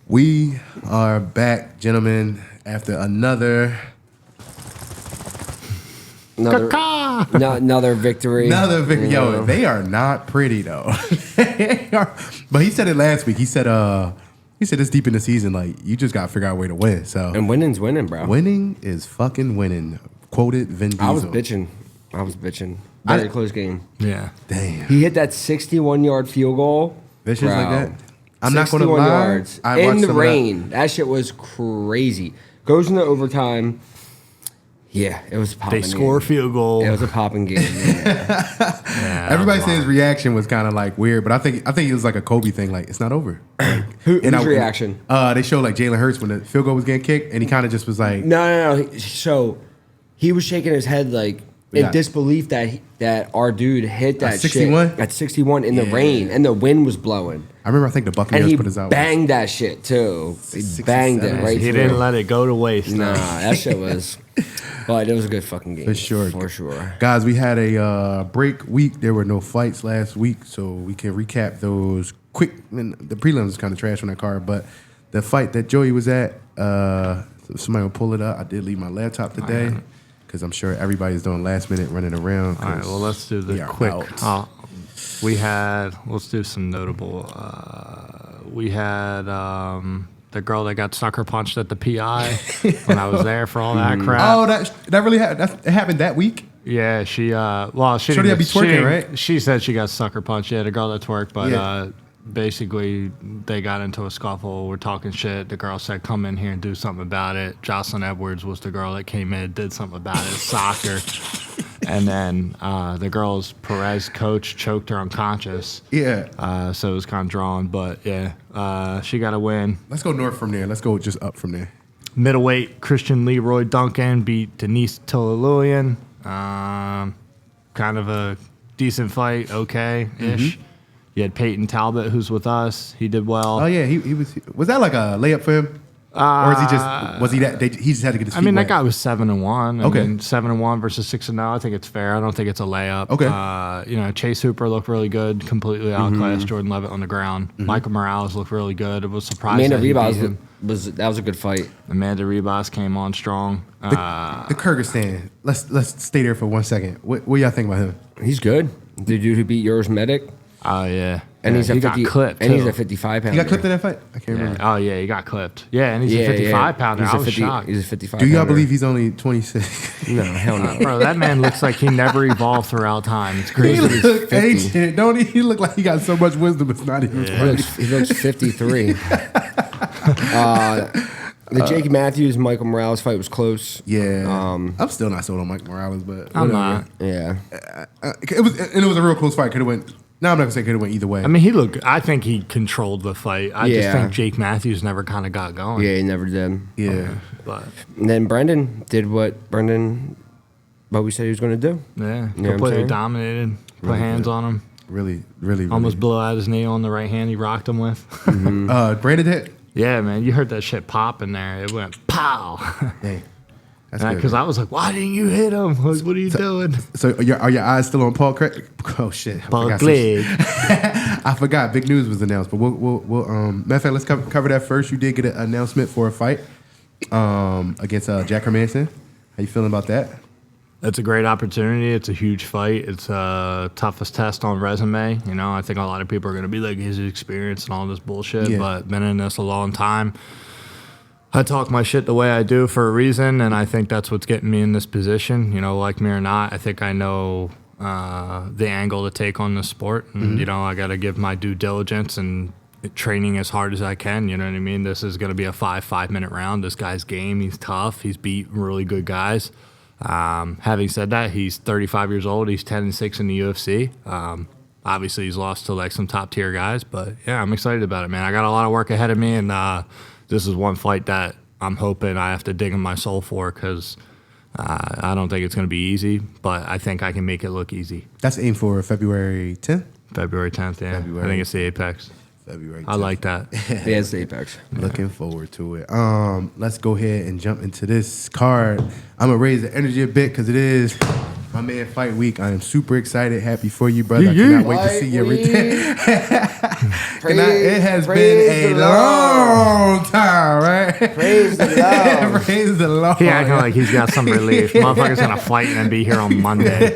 We are back, gentlemen, after another victory. Yo, they are not pretty though. But he said it last week. He said it's deep in the season. Like you just gotta figure out a way to win. So and winning's winning, bro. Winning is fucking winning. Quoted Vin Diesel. I was bitching. Very close game. Yeah. Damn. He hit that 61-yard field goal. Vicious like that. I'm not 61 gonna lie. yards in the rain. That shit was crazy. Goes into overtime. Yeah, it was a popping They score a field goal. It was a popping game. Yeah, Everybody said his reaction was kind of like weird, but I think it was like a Kobe thing. Like it's not over. Whose reaction? They showed like Jalen Hurts when the field goal was getting kicked, and he kind of just was like, No. So he was shaking his head like in disbelief that our dude hit that 61? shit at 61 in the rain, and the wind was blowing. I remember I think the Buccaneers put us out. And he banged that shit too. He banged it right. He didn't let it go to waste. Nah, that shit was. But it was a good fucking game. For sure. Guys, we had a break week. There were no fights last week, so we can recap those quick. And the prelims was kind of trash on that card, but the fight that Joey was at, somebody will pull it up. I did leave my laptop today because I'm sure everybody's doing last minute running around. All right, well, let's do the quick. Let's do some notable. We had the girl that got sucker punched at the PI when I was there for all that crap. Oh, that really happened. It happened that week. Yeah, she didn't be twerking, right? She said she got sucker punched. Yeah, the girl that twerked, but basically they got into a scuffle. We're talking shit. The girl said, "Come in here and do something about it." Jocelyn Edwards was the girl that came in, did something about it, soccer. And then the girl's Perez coach choked her unconscious. Yeah. So it was kind of drawn, but yeah, she got a win. Let's go north from there. Let's go just up from there. Middleweight, Christian Leroy Duncan beat Denise Tillillian. Kind of a decent fight, okay-ish. Mm-hmm. You had Peyton Talbot, who's with us. He did well. Oh, yeah. He was that like a layup for him? Or he just had to get his feet wet? That guy was 7-1. Okay. 7-1 versus 6-0. I think it's fair. I don't think it's a layup. Okay. Chase Hooper looked really good, completely outclassed Jordan Levitt on the ground. Mm-hmm. Michael Morales looked really good. It was surprising. Amanda Ribas was a good fight. Amanda Ribas came on strong. The Kyrgyzstan. Let's stay there for 1 second. What y'all think about him? He's good. The dude who beat yours medic. Oh, yeah. And he got clipped. And he's a 55-pounder. He got clipped in that fight? I can't remember. Oh, yeah, he got clipped. Yeah, and he's a 55-pounder. I was shocked. He's a 55-pounder. Do y'all believe he's only 26? No, hell no. Bro, that man looks like he never evolved throughout time. It's crazy. He looks ancient. Don't he? He look like he got so much wisdom, it's not even funny. He looks 53. The Jake Matthews Michael Morales fight was close. Yeah, I'm still not sold on Mike Morales, but I'm not. Yeah, it was a real close fight. Could have went. No, I'm not gonna say could have went either way. I mean, I think he controlled the fight. I just think Jake Matthews never kind of got going. Yeah, he never did. Yeah, but and then Brendan did what we said he was going to do. Yeah, completely dominated. Put hands on him. Really, almost blew out his knee on the right hand he rocked him with. Mm-hmm. Brandon hit. Yeah, man, you heard that shit pop in there. It went pow. Dang. Because I was like, why didn't you hit him? Like, what are you doing? So are your eyes still on Paul Craig? Oh shit! Paul Craig. I forgot. Big news was announced, but we'll matter of fact, let's cover that first. You did get an announcement for a fight against Jack Hermanson. How you feeling about that? It's a great opportunity. It's a huge fight. It's a toughest test on resume. You know, I think a lot of people are going to be like, his experience and all this bullshit, but been in this a long time. I talk my shit the way I do for a reason, and I think that's what's getting me in this position. You know, like me or not, I think I know the angle to take on the sport. And, you know, I got to give my due diligence and training as hard as I can. You know what I mean? This is going to be a 5-minute round. This guy's game. He's tough. He's beat really good guys. Having said that, he's 35 years old. He's 10-6 in the UFC. Obviously, he's lost to like some top tier guys, but yeah, I'm excited about it, man. I got a lot of work ahead of me, and this is one fight that I'm hoping I have to dig in my soul for because I don't think it's going to be easy, but I think I can make it look easy. That's aimed for February 10th? February 10th, yeah. I think it's the Apex. February 10th. I like that. Yeah, it's the Apex. Looking forward to it. Let's go ahead and jump into this card. I'm going to raise the energy a bit because it is My man, fight week. I am super excited. Happy for you, brother. I cannot wait to see your return. It has been a long time, right? Praise the Lord. Praise the Lord. He acting like he's got some relief. Motherfucker's gonna fight and then be here on Monday.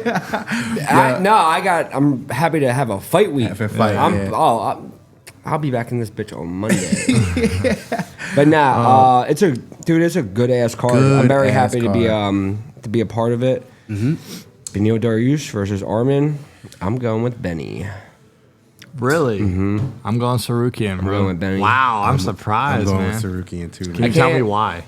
I'm happy to have a fight week. Have a fight, I'll be back in this bitch on Monday. But nah, it's a good ass card. I'm very happy to be a part of it. Beneil Dariush versus Arman. I'm going with Benny. Really? I'm going Tsarukyan. I'm going with Benny. Wow, I'm surprised, I'm going man. with Tsarukyan too. Can you tell me why?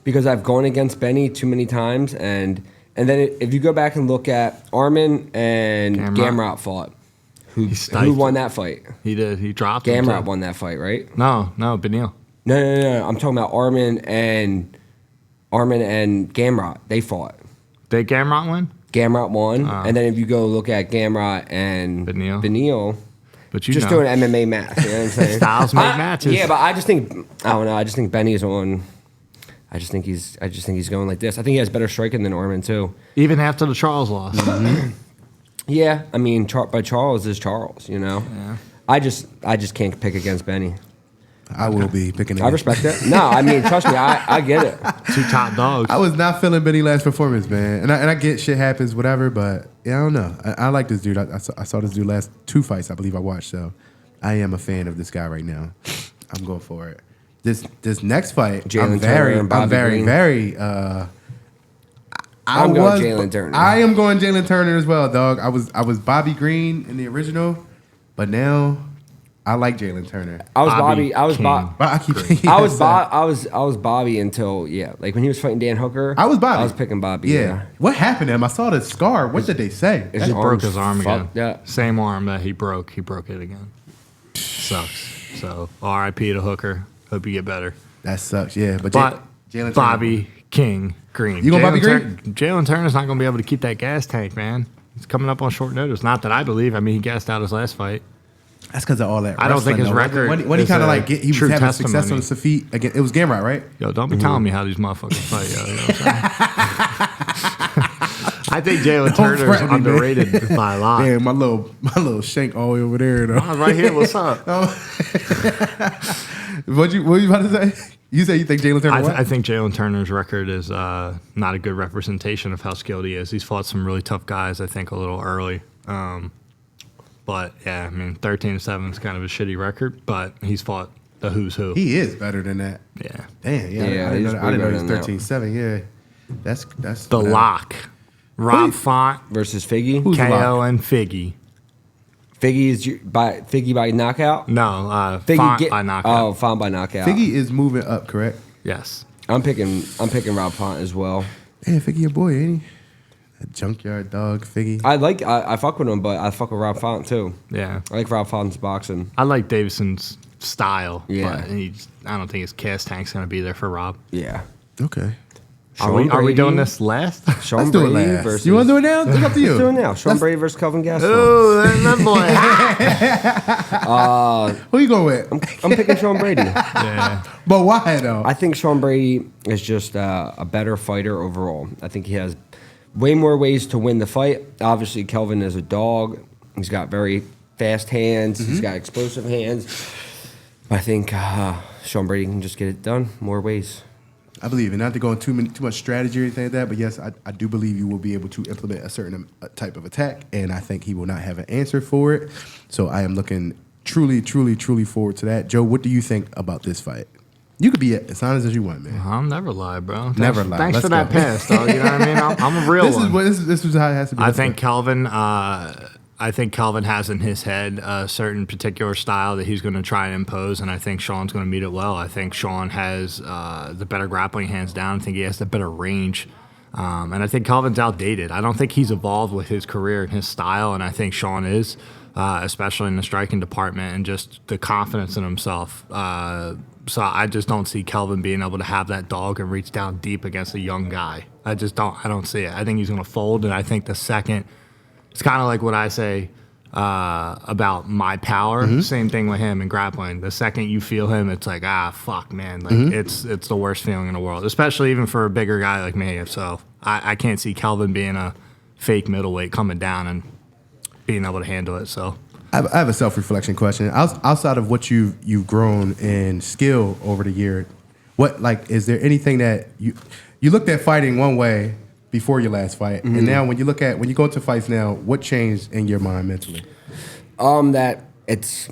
Because I've gone against Benny too many times, and then if you go back and look at Arman and Gamrot fought, who won that fight? He did. He dropped. Gamrot won that fight, right? No, Beneil. No. I'm talking about Arman and Gamrot. They fought. Did Gamrot win? Gamrot won, and then if you go look at Gamrot and Beneil, but you just know. doing MMA math, you know what I'm saying? Styles make matches. Yeah, but I don't know. I just think Benny's on. I just think he's going like this. I think he has better striking than Arman too. Even after the Charles loss. Yeah, I mean, but Charles is Charles, you know. Yeah. I just can't pick against Benny. I will be picking. I respect it. No, I mean, trust me, I get it. Two top dogs. I was not feeling Benny last performance, man, and I get shit happens, whatever. But yeah, I don't know. I like this dude. I saw this dude last 2 fights, I believe I watched. So I am a fan of this guy right now. I'm going for it. This next fight, Jalin Turner and Bobby Green. I'm going Jalin Turner. I am going Jalin Turner as well, dog. I was Bobby Green in the original, but now I like Jalin Turner. I was Bobby. I was Bobby until like when he was fighting Dan Hooker. I was Bobby. I was picking Bobby. Yeah. What happened to him? I saw the scar. What did they say? He broke his arm again. Yeah. Same arm that he broke. He broke it again. Sucks. So R.I.P. to Hooker. Hope you get better. That sucks. Yeah, but Jalin Bobby King Green. You going Bobby Green? Jalin Turner's not going to be able to keep that gas tank, man. He's coming up on short notice. Not that I believe. I mean, he gassed out his last fight. That's because of all that. I don't think his record. When he kind of like he was having testimony. success on his feet again. It was Gamrot, right? Yo, don't be telling me how these motherfuckers fight, yo. You know what I'm saying? I think Jalin Turner is underrated by a lot. Damn, my little shank all the way over there, though. Right here, what's up? What you about to say? You say you think Jalin Turner? I think Jalin Turner's record is not a good representation of how skilled he is. He's fought some really tough guys, I think, a little early. But yeah, I mean, 13-7 is kind of a shitty record, but he's fought the who's who. He is better than that. Yeah. Damn. Yeah. I didn't know he was 13-7. Yeah. That's the lock. Rob Font versus Figgy. Who's KO and Figgy. Figgy by knockout? No, Font by knockout. Oh, Font by knockout. Figgy is moving up, correct? Yes. I'm picking Rob Font as well. Hey, Figgy your boy, ain't he? A junkyard dog, Figgy. I fuck with him, but I fuck with Rob Font too. Yeah. I like Rob Font's boxing. I like Deiveson's style. Yeah. But I don't think his cast tank's going to be there for Rob. Yeah. Okay. Are we doing this last? Let's do it last. Versus, you want to do it now? It's up to you. Let's do it now. Sean Brady versus Kelvin Gastelum. Oh, that boy. Who you going with? I'm picking Sean Brady. Yeah. But why, though? I think Sean Brady is just a better fighter overall. I think he has way more ways to win the fight. Obviously, Kelvin is a dog. He's got very fast hands. Mm-hmm. He's got explosive hands. I think Sean Brady can just get it done more ways. I believe it. Not to go into too much strategy or anything like that, but yes, I do believe you will be able to implement a certain type of attack, and I think he will not have an answer for it. So I am looking truly forward to that. Joe, what do you think about this fight? You could be as honest as you want, man. I'll never lie, bro. Never lie. Thanks Let's for that go. pass, dog. You know what I mean? I'm a real one. This is how it has to be. I think Kelvin has in his head a certain particular style that he's going to try and impose, and I think Sean's going to meet it well. I think Sean has the better grappling hands down. I think he has the better range. And I think Kelvin's outdated. I don't think he's evolved with his career and his style, and I think Sean is, especially in the striking department and just the confidence in himself. So I just don't see Kelvin being able to have that dog and reach down deep against a young guy. I don't see it. I think he's going to fold, and I think the second... It's kind of like what I say about my power. Mm-hmm. Same thing with him in grappling. The second you feel him, it's like, fuck, man. Like it's the worst feeling in the world, especially even for a bigger guy like me. So I can't see Kelvin being a fake middleweight coming down and being able to handle it. So I have a self-reflection question. Outside of what you've grown in skill over the year, is there anything that you looked at fighting one way before your last fight, and now when you go into fights now, what changed in your mind mentally? That it's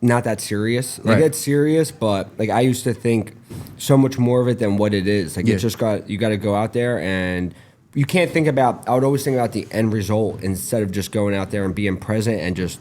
not that serious. Like it's serious, but like I used to think so much more of it than what it is. Like it's just you got to go out there and you can't think about. I would always think about the end result instead of just going out there and being present and just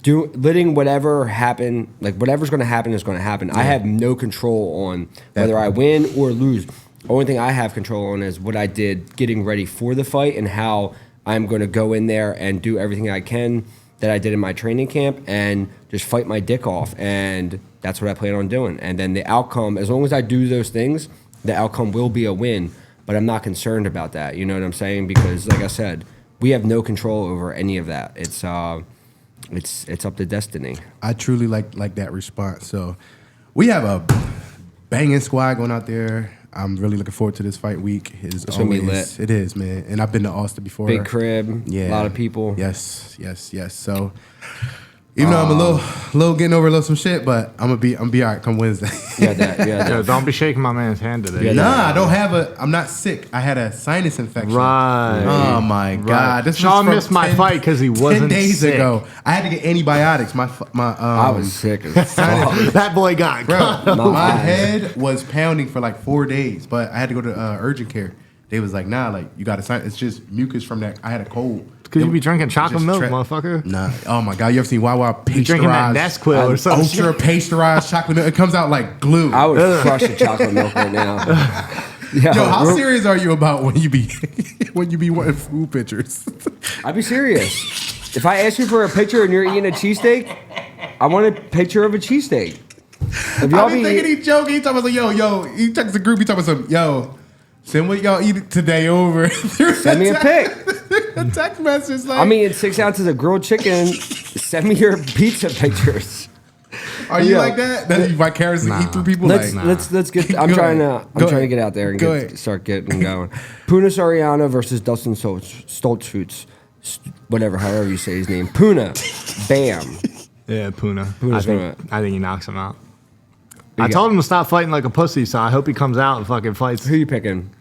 letting whatever happen. Like whatever's going to happen is going to happen. I have no control on whether I win or lose. Only thing I have control on is what I did getting ready for the fight and how I'm going to go in there and do everything I can that I did in my training camp and just fight my dick off. And that's what I plan on doing. And then the outcome, as long as I do those things, the outcome will be a win. But I'm not concerned about that. You know what I'm saying? Because like I said, we have no control over any of that. It's up to destiny. I truly like that response. So we have a banging squad going out there. I'm really looking forward to this fight week. It's gonna be lit. It is, man. And I've been to Austin before. Big crib, a lot of people. Yes. So even though I'm a little getting over a little some shit, but I'm gonna be all right come Wednesday. Yo, don't be shaking my man's hand today. I don't have I'm not sick. I had a sinus infection. Right. Oh my God. This Sean missed my fight because he wasn't 10 days sick. ago. I had to get antibiotics. I was sick as fuck. That boy got my head was pounding for like 4 days, but I had to go to urgent care. They was like, nah, like you got to sign. It's just mucus from that. I had a cold. Because you be drinking chocolate milk, motherfucker. Nah. Oh my God. You ever seen Wawa pasteurized? Drinking that Nesquil or something. Ultra pasteurized chocolate milk. It comes out like glue. I would crush the chocolate milk right now. Yo, how serious are you about when you be wanting food pictures? I'd be serious. If I ask you for a picture and you're eating a cheesesteak, I want a picture of a cheesesteak. If y'all be thinking he's joking. He talking about yo. He texts the group. He talking about yo. Send what y'all eat today over. Send me a pic. A text message like I'm eating 6 ounces of grilled chicken. Send me your pizza pictures. Are you like that? That you vicariously eat through people? Let's get. I'm trying to get out there and start getting going. Punahele Soriano versus Dustin Stoltzfus. Whatever, however you say his name. Puna. Bam. Yeah, Puna. I think he knocks him out. I told him to stop fighting like a pussy, so I hope he comes out and fucking fights. Who you picking?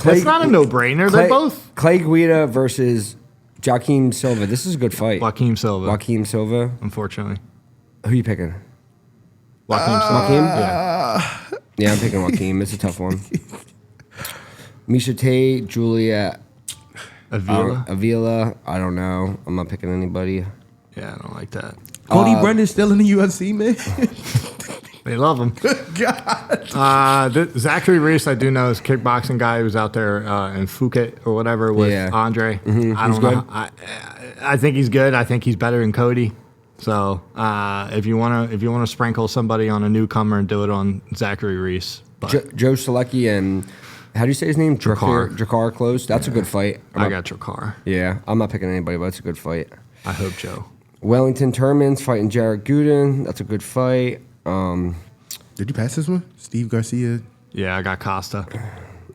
It's not a no-brainer. They're both. Clay Guida versus Joaquim Silva. This is a good fight. Joaquim Silva. Unfortunately. Who you picking? Joaquim Silva. Yeah, I'm picking Joaquim. It's a tough one. Miesha Tate, Julia Avila. I don't know. I'm not picking anybody. Yeah, I don't like that. Cody Brundage still in the UFC, man. They love him. God. Zachary Reese, I do know, is a kickboxing guy who was out there in Phuket or whatever with Andre. Mm-hmm. I don't know. I think he's good. I think he's better than Cody. So if you wanna sprinkle somebody on a newcomer and do it on Zachary Reese, Joe Solecki and how do you say his name? Drakkar. Drakkar Klose. That's a good fight. I got Drakkar. Yeah, I'm not picking anybody, but it's a good fight. I hope Joe. Wellington Turman's fighting Jared Gooden. That's a good fight. Did you pass this one? Steve Garcia? Yeah, I got Costa.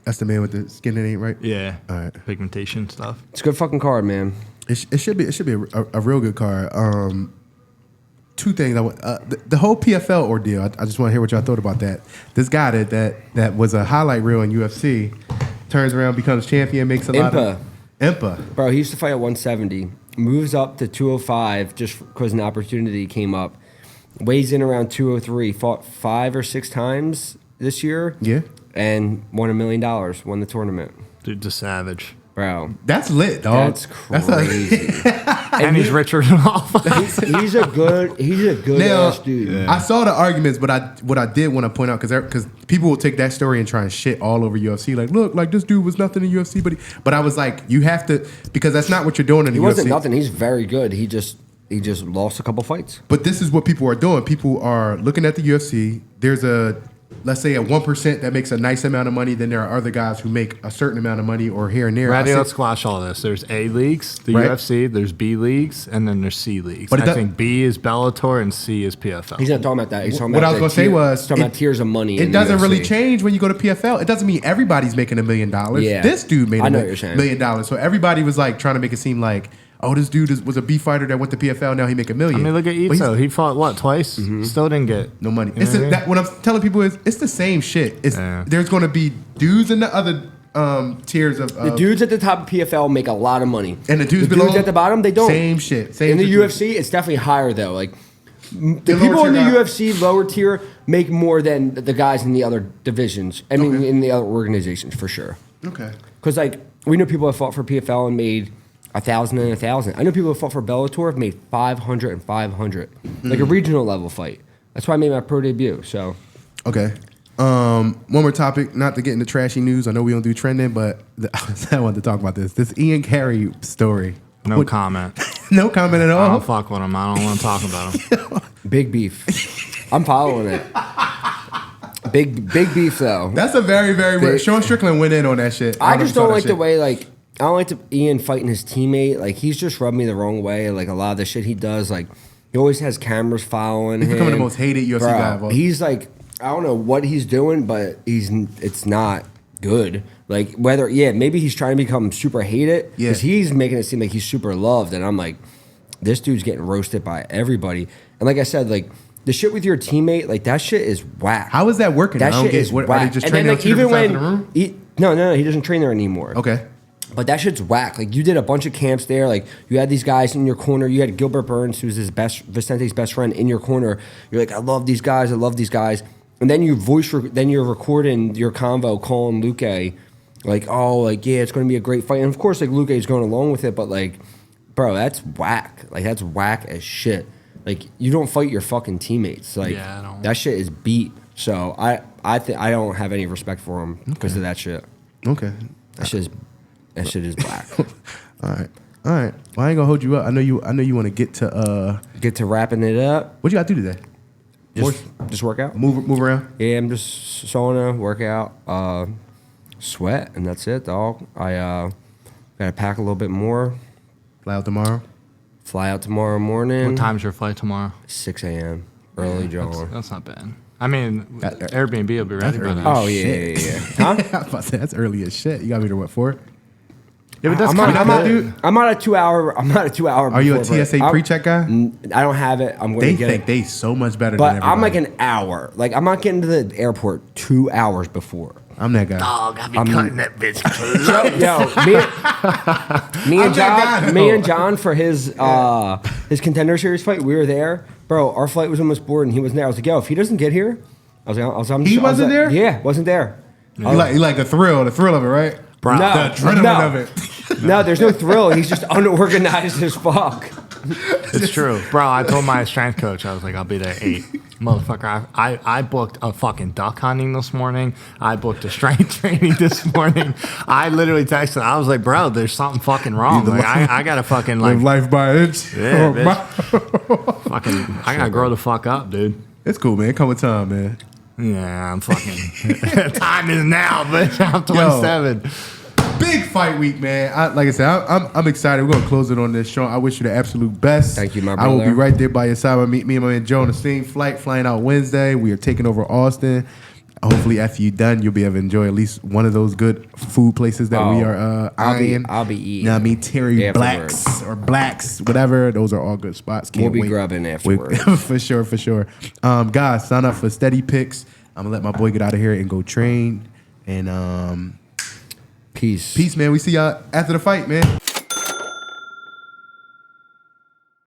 That's the man with the skin that ain't right? Yeah. All right. Pigmentation stuff. It's a good fucking card, man. It should be a real good card. Two things. The whole PFL ordeal, I just want to hear what y'all thought about that. This guy that was a highlight reel in UFC turns around, becomes champion, makes a lot of... Impa. Bro, he used to fight at 170. Moves up to 205 just because an opportunity came up. Weighs in around 203. Fought 5 or 6 times this year. Yeah. And won $1 million. Won the tournament. Dude's a savage. Bro. That's lit, dog. That's crazy. And he's richer than all of us. He's a good ass dude. Yeah. I saw the arguments, but what I did want to point out, because people will take that story and try and shit all over UFC. Like, look, like this dude was nothing in UFC, but I was like, you have to, because that's not what you're doing in the UFC. He wasn't nothing. He's very good. He just lost a couple fights. But this is what people are doing. People are looking at the UFC. There's a let's say at 1% that makes a nice amount of money. Then there are other guys who make a certain amount of money or here and there. Ready? Let's squash all this. There's A leagues, the UFC. There's B leagues, and then there's C leagues. But I think B is Bellator and C is PFL. He's not talking about that. He's talking what about I was going to say was talking about tiers of money. It doesn't really change when you go to PFL. It doesn't mean everybody's making $1 million. Yeah. This dude made $1 million. So everybody was like trying to make it seem like, oh, this dude was a B fighter that went to PFL. Now he make $1 million. I mean, look at Ito. He fought what, twice? Mm-hmm. Still didn't get no money. What I'm telling people is it's the same shit. There's going to be dudes in the other tiers of the dudes at the top of PFL make a lot of money, and the dudes at the bottom they don't. Same shit. Same in the situation. UFC, it's definitely higher though. Like the people in the UFC lower tier make more than the guys in the other divisions. I mean, in the other organizations for sure. Okay. Because like we know people that fought for PFL and made 1,000 and 1,000. I know people that fought for Bellator have made 500 and 500, like a regional level fight. That's why I made my pro debut. So, okay. One more topic, not to get into trashy news. I know we don't do trending, but I wanted to talk about this. This Ian Carey story. No comment. No comment at all. I don't fuck with him. I don't want to talk about him. Big beef. I'm following it. Big beef though. That's a very, very weird. Sean Strickland went in on that shit. I just don't like the way like. I don't like Ian fighting his teammate. Like, he's just rubbed me the wrong way. Like, a lot of the shit he does, like, he always has cameras following him. He's becoming the most hated UFC guy of all. He's like, I don't know what he's doing, but it's not good. Like, maybe he's trying to become super hated. Because he's making it seem like he's super loved. And I'm like, this dude's getting roasted by everybody. And like I said, like, the shit with your teammate, like, that shit is whack. How is that working? That shit is whack. Are they just training on two different sides of the room? No, he doesn't train there anymore. Okay. But that shit's whack. Like, you did a bunch of camps there. Like, you had these guys in your corner. You had Gilbert Burns, who's Vicente's best friend, in your corner. You're like, I love these guys. And then you're recording your convo calling Luque, like, oh, like, yeah, it's going to be a great fight. And of course, like, Luque is going along with it. But, like, bro, that's whack. Like, that's whack as shit. Like, you don't fight your fucking teammates. Like, that shit is beat. So I don't have any respect for him because of that shit. Okay. That shit is black. All right. Well, I ain't gonna hold you up. I know you want to get to wrapping it up. What you got to do today? Just work out. Move around. Yeah, I'm just sauna, workout, sweat, and that's it, dog. I gotta pack a little bit more. Fly out tomorrow morning. What time's your flight tomorrow? 6 a.m. Early, John. That's not bad. I mean, Airbnb will be ready by then. Oh yeah. Huh? I was about to say that's early as shit. You got me to what for? Yeah, but that's I'm not a 2 hour. Are you a TSA pre-check guy? I don't have it. I'm going to get it. They so much better. But than everybody. I'm like an hour. Like, I'm not getting to the airport 2 hours before. I'm that guy. Dog, I be cutting that bitch. Me and John for his Contender Series fight, we were there. Bro, our flight was almost board and he wasn't there. I was like, yo, if he doesn't get here, he wasn't there? Yeah, wasn't there. You like the thrill of it, right? Bro, the adrenaline of it. No, there's no thrill. He's just unorganized as fuck. It's true. Bro, I told my strength coach, I was like, I'll be there at 8. Motherfucker, I booked a fucking duck hunting this morning. I booked a strength training this morning. I literally texted. I was like, bro, there's something fucking wrong. Like, I gotta fucking like live life by inch. Yeah, bitch. Fucking, I gotta grow the fuck up, dude. It's cool, man. Come with time, man. Yeah, I'm fucking. Time is now, bitch. I'm 27. Big fight week, man. Like I said, I'm excited. We're gonna close it on this, Sean. I wish you the absolute best. Thank you, my brother. I will be right there by your side. Me and my man Joe on the same flight, flying out Wednesday. We are taking over Austin. Hopefully, after you're done, you'll be able to enjoy at least one of those good food places that we are eyeing. I'll be eating. You know what I mean? Terry Blacks, whatever. Those are all good spots. Can't we'll be wait. grubbing afterwards. for sure. Guys, sign up for SteadyPicks. I'm gonna let my boy get out of here and go train. And Peace. Peace, man. We see y'all after the fight, man.